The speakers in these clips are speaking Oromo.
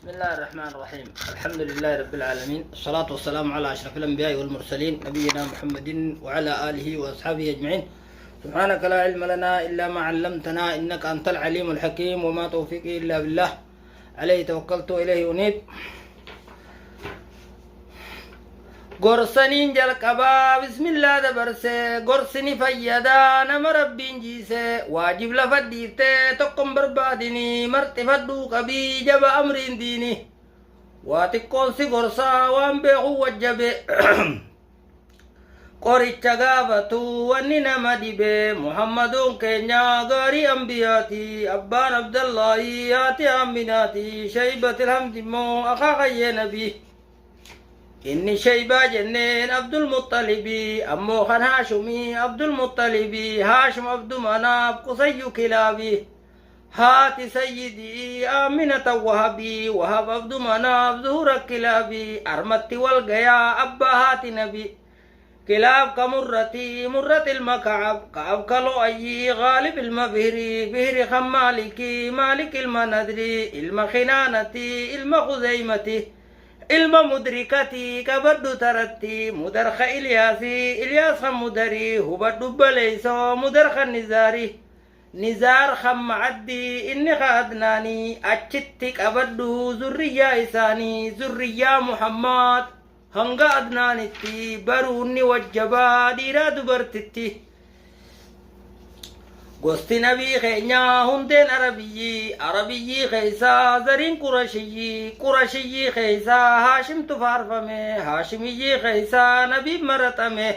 بسم الله الرحمن الرحيم. الحمد لله رب العالمين، الصلاة والسلام على أشرف الأنبياء والمرسلين نبينا محمد وعلى آله وأصحابه أجمعين. سبحانك لا علم لنا إلا ما علمتنا إنك أنت العليم الحكيم، وما توفيقي إلا بالله عليه توكلت إليه أنيب. قرصنين جلقبا بسم الله دبرسي قرصني فيدا نما ربين جيسي واجب لفديته تقم بربادني مرتفدو قبي جب أمرين ديني واتقون سي قرصا وان بيعو وجبه قريتشا غافتو واني نما ديبه محمدون كينيا غاري أنبياتي أبان عبد الله ياتي أميناتي شيبة الحمد مو أخاقي نبي إني شيبة جنين عبد المطلب أمو خان هاشمي عبد المطلب هاشم عبد مناف قصي كلابي هاتي سيدي آمنة وهبي وهب عبد مناف ظهور كلابي أرمتي والقيا أبا هاتي نبي كلاب كمرتي مرة المكعب كعب كلوئي غالب المبهري بهري خمالكي مالك المندري المخنانتي المخزيمتي ilma mudrikati kabaddu taratti mudarkha ilyas mudari hubaddu balayso mudarkha nizar kham'addi inni khadnani achitti qabaddu zurriya isani zurriya muhammad hanga adnanitti barunni wajjaba dira dubartitti gosti nabii keenya hundeen arabiyyi keeysaa zariin qurashiyyi keeysaa haashimtu faarfame haashimiyyi keeysaa nabiif maratame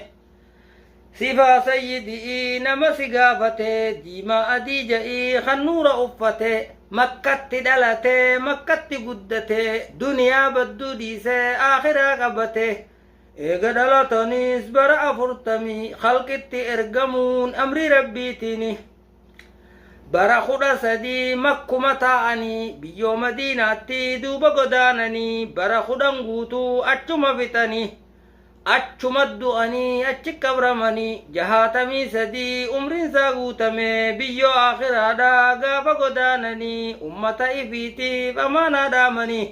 sifaa sayyidii nama si gaafate diimaa adii ja'ii kan nuura uffate makkatti dhalate makkatti guddate duniyaa badduu dhiise aakhiraa qabate eega dhalataniis bara 40 khalqitti ergamuun amri rabbiitiini bara 13 makkuma taa'anii biyyoo madiinaatti duuba godaananii bara 10 guutuu achuma fixanii achuma du'anii achi qabramanii 63 umriinsaa guutame biyyoo aakhiraadhaa gaafa godaananii ummata ifiitiif amaanaa dhaamanii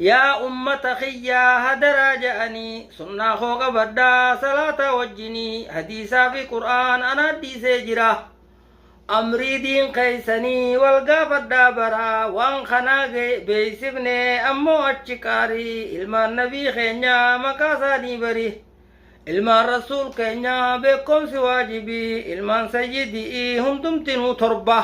yaa ummata khiyyaa hadaraa ja'anii sunnaa koo qabadhaa salaata wajjinii hadiisaa fi qur'aan ana dhiisee jira amrii diin keeysanii wal gaafadhaa baraa waan kanaa beeysifne ammoo achi qaarii ilmaan nabii keenyaa maqaa isaanii bari ilmaan rasuul keenyaa beekomsi waajibii ilmaan sayyidii hundumtinuu torba